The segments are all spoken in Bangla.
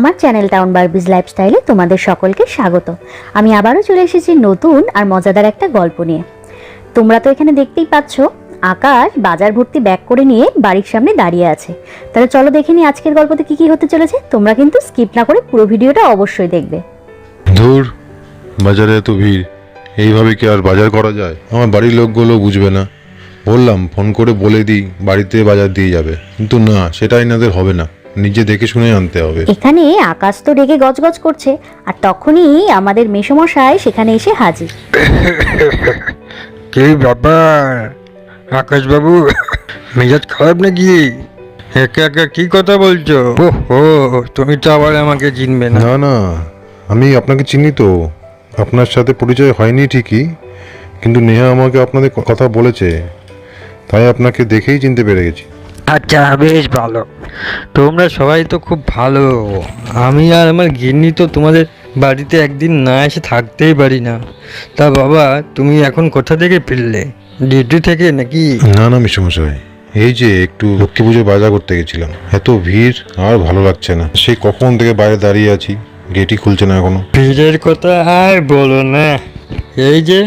আমার চ্যানেল টাউন বারবিজ লাইফস্টাইলে তোমাদের সকলকে স্বাগত। আমি আবারও চলে এসেছি নতুন আর মজাদার একটা গল্প নিয়ে। তোমরা তো এখানে দেখতেই পাচ্ছ, আকাশ বাজার ভর্তি ব্যাগ করে নিয়ে বাড়ির সামনে দাঁড়িয়ে আছে। তাহলে চলো দেখে নিই আজকের গল্পতে কি কি হতে চলেছে। তোমরা কিন্তু স্কিপ না করে পুরো ভিডিওটা অবশ্যই দেখবে। ধুর, বাজারে এত ভিড়, এইভাবে কি আর বাজার করা যায়? আমার বাড়ির লোকগুলো বুঝবে না। বললাম ফোন করে বলে দিই বাড়িতে বাজার দিয়ে যাবে, কিন্তু না, সেটা এনাদের হবে না, নিজে দেখে শুনে আনতে হবে। এখানে আকাশ তো রেগে গজগজ করছে, আর তখনই আমাদের মেসোমশাই সেখানে এসে হাজির। কি ব্যাপার আকাশ বাবু, মেজাজ খারাপ নাকি? একা একা কি কথা বলছো? ওহো, তুমি তো আবার আমাকে চিনবে না। না না, আমি আপনাকে চিনি তো। আপনার সাথে পরিচয় হয়নি ঠিকই, কিন্তু নেহা আমাকে আপনাদের কথা বলেছে, তাই আপনাকে দেখেই চিনতে পেরে গেছি। আচ্ছা, বেশ ভালো। তোমরা সবাই তো খুব ভালো। আমি আর আমার গিন্নি তো তোমাদের বাড়িতে একদিন না এসে থাকতেই পারি না। তা বাবা, তুমি এখন কোথা থেকে ফিরলে? ডিউটি থেকে নাকি? না না মিশমশাই, এই যে একটু লক্ষ্মী পুজো বাজার করতে গেছিলাম। এত ভিড় আর ভালো লাগছে না, সেই কখন থেকে বাইরে দাঁড়িয়ে আছি, গেটই খুলছে না এখনো। ভিড়ের কথা আর বলো না। এই যে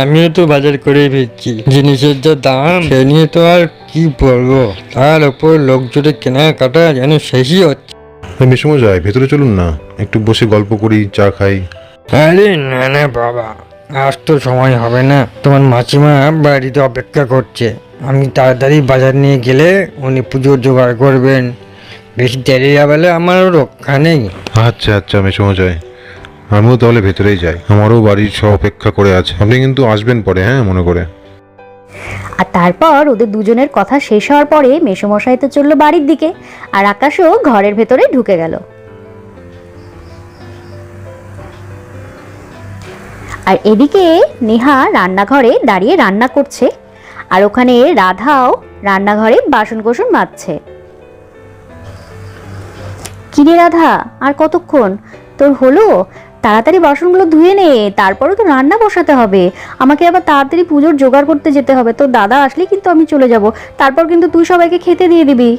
আমিও তো বাজার করে ফিরছি, জিনিসের যা দাম সে নিয়ে তো আর কি বলবো। তার ওপর লোকজনের কেনাকাটা যেন শেষই হচ্ছে। মিশমশাই, ভেতরে চলুন না, একটু বসে গল্প করি, চা খাই। আরে না না বাবা, আজ তো সময় হবে না। তোমার মাসিমা বাড়িতে অপেক্ষা করছে। আমি তাড়াতাড়ি বাজার নিয়ে গেলে উনি পুজোর জোগাড় করবেন। বেশি দেরি হবে আমারও রক্ষা নেই। আচ্ছা আচ্ছা মেসমশাই, আমিও তাহলে ভেতরেই যাই, আমারও বাড়ির সব অপেক্ষা করে আছে। আপনি কিন্তু আসবেন পরে, হ্যাঁ, মনে করে। আর তারপর ওদের দুজনের কথা শেষ হওয়ার পরে মেসোমশাই তো চললো বাড়ির দিকে, আর আকাশও ঘরের ভেতরে ঢুকে গেল। আর এদিকে নেহা রান্নাঘরে দাঁড়িয়ে রান্না করছে, আর ওখানে রাধাও রান্নাঘরে বাসনকোসন মাজছে। কিরে রাধা, আর কতক্ষণ তোর হলো? তাড়াতাড়ি বাসনগুলো ধুয়ে নে, তারপরে তো রান্না বসাতে হবে। আমাকে আবার তাড়াতাড়ি পুজোর জোগাড় করতে যেতে হবে। তোর দাদা আসলে কিন্তু আমি চলে যাব, তারপর কিন্তু তুই সবাইকে খেতে দিয়ে দিবি।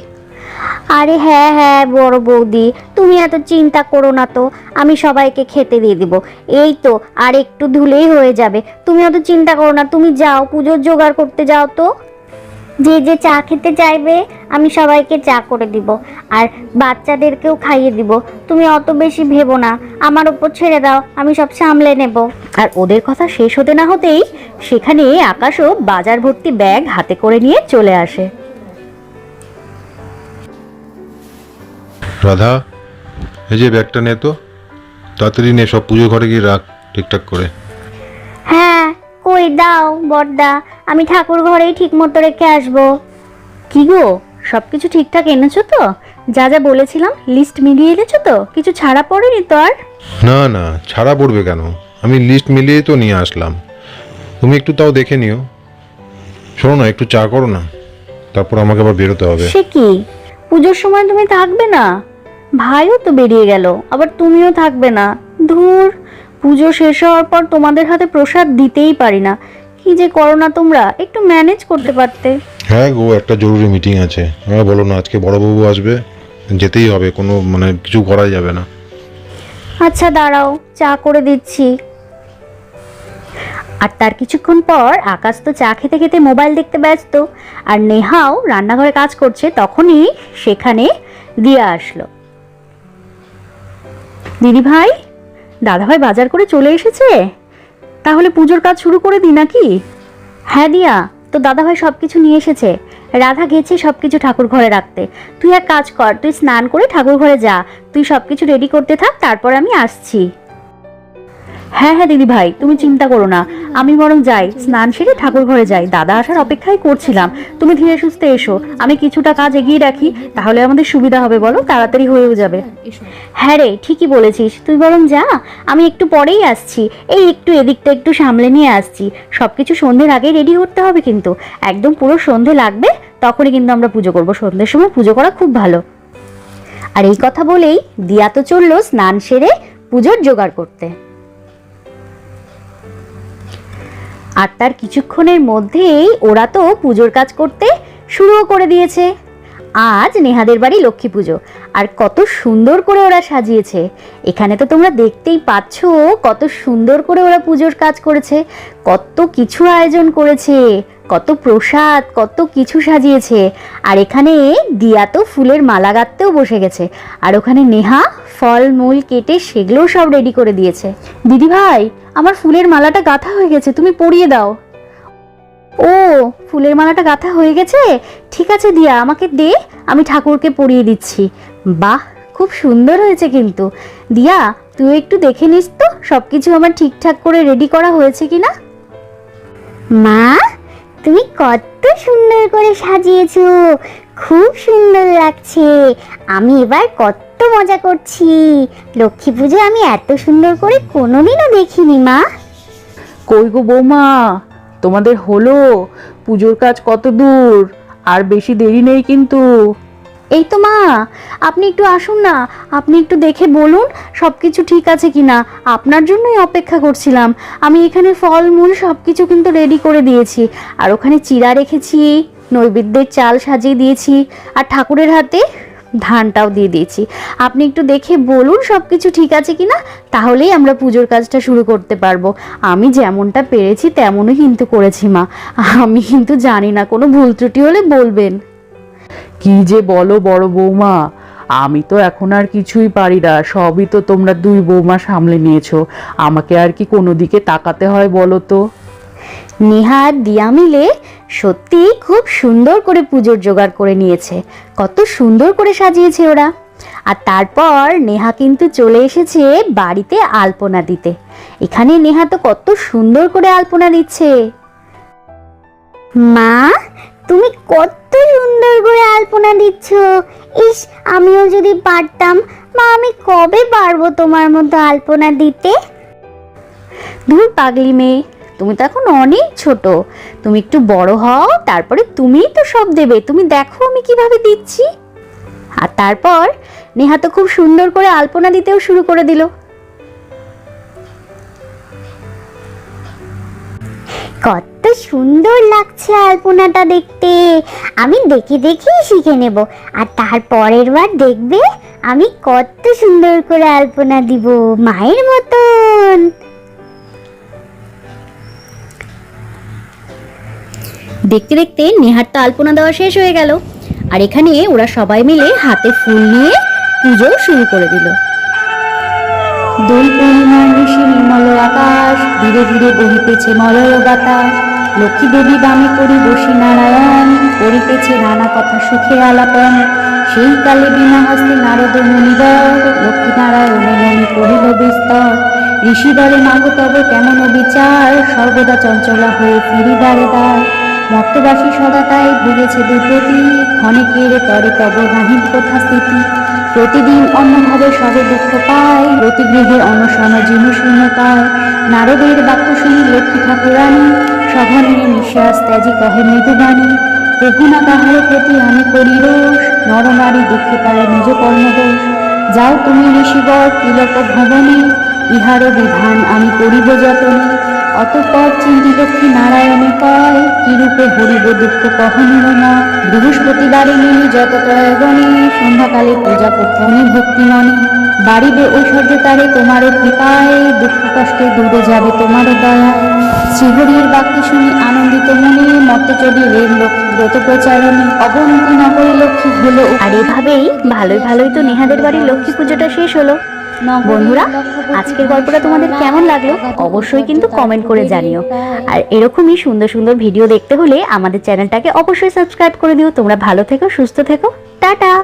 আরে হ্যাঁ হ্যাঁ বড় বৌদি, তুমি এত চিন্তা করো না তো, আমি সবাইকে খেতে দিয়ে দিব। এই তো আর একটু ধুলেই হয়ে যাবে, তুমি অত চিন্তা করো না। তুমি যাও, পুজোর জোগাড় করতে যাও তো। যে যে চা খেতে চাইবে আমি সবাইকে চা করে দিব, আর বাচ্চাদেরকেও খাইয়ে দিব। তুমি অত বেশি ভেবো না, আমার উপর ছেড়ে দাও, আমি সব সামলে নেব। আর ওদের কথা শেষ হতে না হতেই সেখানে আকাশও বাজার ভর্তি ব্যাগ হাতে করে নিয়ে চলে আসে। রাধা, এই যে ব্যাগটা নে তো, তাড়াতাড়ি নে, সব পুজো ঘরে গিয়ে রাখ ঠিকঠাক করে। হ্যাঁ, কই দাও বড়দা, আমি ঠাকুর ঘরেই ঠিক মতো রেখে আসবো। কি গো, সবকিছু ঠিকঠাক এনেছো তো? যা যা বলেছিলাম লিস্ট মিলিয়ে এনেছো তো? কিছু ছাড়া পড়েনি তো আর? না না, ছাড়া পড়বে কেন, আমি লিস্ট মিলিয়েই তো নিয়ে আসলাম। তুমি একটু তাও দেখে নিও। শোনো না, একটু চা করো না, তারপর আমাকে আবার বেরোতে হবে। সে কি, পুজোর সময় তুমি থাকবে না? ভাইও তো বেরিয়ে গেল, আবার তুমিও থাকবে না। ধুর, পুজো শেষ হওয়ার পর তোমাদের হাতে প্রসাদ দিতেই পারি না। কি যে করো না তোমরা, একটু ম্যানেজ করতে পারতে। হ্যাঁ গো, একটা জরুরি মিটিং আছে। হ্যাঁ বলো না, আজকে বড়বাবু আসবে, যেতেই হবে, কোনো কিছু করাই যাবে না। আচ্ছা দাঁড়াও, চা করে দিচ্ছি। আর তার কিছুক্ষণ পর আকাশ তো চা খেতে খেতে মোবাইল দেখতে ব্যস্ত, আর নেহাও রান্নাঘরে কাজ করছে। তখনই সেখানে দিয়া আসলো। দিদি ভাই, দাদা ভাই বাজার করে চলে এসেছে, তাহলে পুজোর কাজ শুরু করে দিই নাকি? হ্যাঁ দিয়া, তো দাদা ভাই সবকিছু নিয়ে এসেছে। রাধা গেছে সবকিছু ঠাকুর ঘরে রাখতে। তুই এক কাজ কর, তুই স্নান করে ঠাকুর ঘরে যা, তুই সবকিছু রেডি করতে থাক, তারপর আমি আসছি। হ্যাঁ হ্যাঁ দিদি ভাই, তুমি চিন্তা করো না, আমি বরং যাই, স্নান সেরে ঠাকুর ঘরে যাই। দাদা আসার অপেক্ষাই করছিলাম। তুমি ধীরে সুস্থে এসো, আমি কিছুটা কাজ এগিয়ে রাখি, তাহলে আমাদের সুবিধা হবে, বলো, তাড়াতাড়ি হয়েও যাবে। হ্যাঁ রে, ঠিকই বলেছিস, তুই বরং যা, আমি একটু পরেই আসছি। এই একটু এদিকটা একটু সামলে নিয়ে আসছি। সবকিছু সন্ধ্যের আগেই রেডি করতে হবে, কিন্তু একদম পুরো সন্ধে লাগবে, তখনই কিন্তু আমরা পুজো করবো। সন্ধ্যের সময় পুজো করা খুব ভালো। আর এই কথা বলেই দিয়া তো চললো স্নান সেরে পুজোর জোগাড় করতে। আর তার কিছুক্ষণের মধ্যেই ওরা তো পুজোর কাজ করতে শুরুও করে দিয়েছে। আজ নেহাদের বাড়ি লক্ষ্মী পুজো, আর কত সুন্দর করে ওরা সাজিয়েছে। এখানে তো তোমরা দেখতেই পাচ্ছ কত সুন্দর করে ওরা পুজোর কাজ করেছে, কত কিছু আয়োজন করেছে, কত প্রসাদ, কত কিছু সাজিয়েছে। আর এখানে দিয়া তো ফুলের মালা গাঁথতেও বসে গেছে, আর ওখানে নেহা ফল মূল কেটে সেগুলোও সব রেডি করে দিয়েছে। দিদি ভাই, আমার ফুলের মালাটা গাঁথা হয়ে গেছে, তুমি পরিয়ে দাও। ও, ফুলের মালাটা গাঁথা হয়ে গেছে, ঠিক আছে দিয়া, আমাকে দে, আমি ঠাকুরকে পরিয়ে দিচ্ছি। বাহ, খুব সুন্দর হয়েছে কিন্তু। দিয়া, তুই একটু দেখে নিস তো সব কিছু আমার ঠিকঠাক করে রেডি করা হয়েছে কিনা। মা, তুমি কত সুন্দর করে সাজিয়েছো, খুব সুন্দর লাগছে। আমি এবার কত মজা করছি। লক্ষ্মী পুজো আমি এত সুন্দর করে কোনোদিনও দেখিনি মা। কই গো বৌমা, তোমাদের হলো? পুজোর কাজ কত দূর? আর বেশি দেরি নেই কিন্তু। এই তো মা, আপনি একটু আসুন না, আপনি একটু দেখে বলুন সব কিছু ঠিক আছে কিনা। আপনার জন্যই অপেক্ষা করছিলাম। আমি এখানে ফল মূল সব কিছু কিন্তু রেডি করে দিয়েছি, আর ওখানে চিড়া রেখেছি, নৈবেদ্যের চাল সাজিয়ে দিয়েছি, আর ঠাকুরের হাতে ধানটাও দিয়ে দিয়েছি। আপনি একটু দেখে বলুন সব কিছু ঠিক আছে কিনা, তাহলেই আমরা পুজোর কাজটা শুরু করতে পারবো। আমি যেমনটা পেরেছি তেমনই কিন্তু করেছি মা, আমি কিন্তু জানি না, কোনো ভুল ত্রুটি হলে বলবেন। কি যে বলো বড় বৌমা, আমি তো এখন আর কিছুই পারি না, সবই তো তোমরা দুই বৌমা সামলে নিয়েছো। আমাকে আর কি কোনো দিকে তাকাতে হয় বলো তো? নেহা আর দিয়া মিলে সত্যি খুব সুন্দর করে পুজোর জোগাড় করে নিয়েছে, কত সুন্দর করে সাজিয়েছে ওরা। আর তারপর নেহা কিন্তু চলে এসেছে বাড়িতে আলপনা দিতে। এখানে নেহা তো কত সুন্দর করে আলপনা দিচ্ছে। মা, তুমি কত সুন্দর করে আলপনা দিচ্ছ। ইস, আমিও যদি পারতাম। মা, আমি কবে পারবো তোমার মতো আলপনা দিতে? ধুর পাগলি মেয়ে, তুমি তো এখন অনেক ছোট, তুমি একটু বড় হও, তারপরে তুমিই তো সব দেবে। তুমি দেখো আমি কিভাবে দিচ্ছি। আর তারপর নেহা তো খুব সুন্দর করে আলপনা দিতেও শুরু করে দিল। কত সুন্দর লাগছে আলপনাটা দেখতে। আমি দেখে দেখেই শিখে নেব, আর তারপরের বার দেখবে আমি কত সুন্দর করে আলপনা দিব, মায়ের মতন। দেখতে দেখতে নেহার তো আলপনা দেওয়া শেষ হয়ে গেল, আর এখানে ওরা সবাই মিলে হাতে ফুল নিয়ে পুজো শুরু করে দিল। দোল পূর্ণিমার ঋষি নির্মল আকাশ, ধীরে ধীরে বহিতেছে মলয় বাতাস। লক্ষ্মী দেবী বামে করি বসি নারায়ণ, করিতেছে নানা কথা সুখে আলাপন। সেই কালে বিনা হস্তে নারদ মুনিবর, লক্ষ্মী নারায়ণে মনে করিল বিস্তর। ঋষি বলে মাগো তব কেমন বিচার, সর্বদা চঞ্চলা হয়ে ফিরি দ্বারে দ্বার। মর্তবাসী সদা তাই ভুগেছে দুর্গতি, ক্ষণেকের তরে তব নাহিন কোথা স্থিতি। প্রতিদিন অন্যভাবে সবে দুঃখ পায়, প্রতি গৃহে অনশন জিনু শূন্য পায়। নারদের বাক্য শুনি লক্ষ্মী ঠাকুরানী, সঘনে নিঃশ্বাস ত্যাজি কহে মৃদুবাণী। প্রভু না তাহার প্রতি আমি করি রোষ, নরনারী দুঃখে পায় নিজ কর্মদোষ। যাও তুমি ঋষিবর তিলক ভবনে, ইহারও বিধান আমি করিব যতনে। অতঃপর চিন্তি লক্ষ্মী নারায়ণে কয়, কিরূপে হরিব দুঃখ কহনীয় না। বৃহস্পতিবারে মিলি যত ত্রয়গণে, সন্ধ্যাকালে পূজা করতে ভক্তি মনে। বাড়িবে ঐশ্বর্য তারে তোমারও কৃপায়, দুঃখ কষ্টে দূরে যাবে তোমারও দয়ায়। শ্রীহরির বাক্য শুনি আনন্দিত মনে, মর্তে চলিলেন লক্ষ্মী ব্রত প্রচারণে। অবন্তী নগরী লক্ষ্মী হলো। আর এভাবেই ভালোই ভালোই তো নেহাদের বাড়ির লক্ষ্মী পুজোটা শেষ হলো। বন্ধুরা, আজকের গল্পটা তোমাদের কেমন লাগলো অবশ্যই কিন্তু কমেন্ট করে জানিও। আর এরকমই সুন্দর সুন্দর ভিডিও দেখতে হলে আমাদের চ্যানেলটাকে অবশ্যই সাবস্ক্রাইব করে দিও। তোমরা ভালো থেকো, সুস্থ থেকো, টাটা।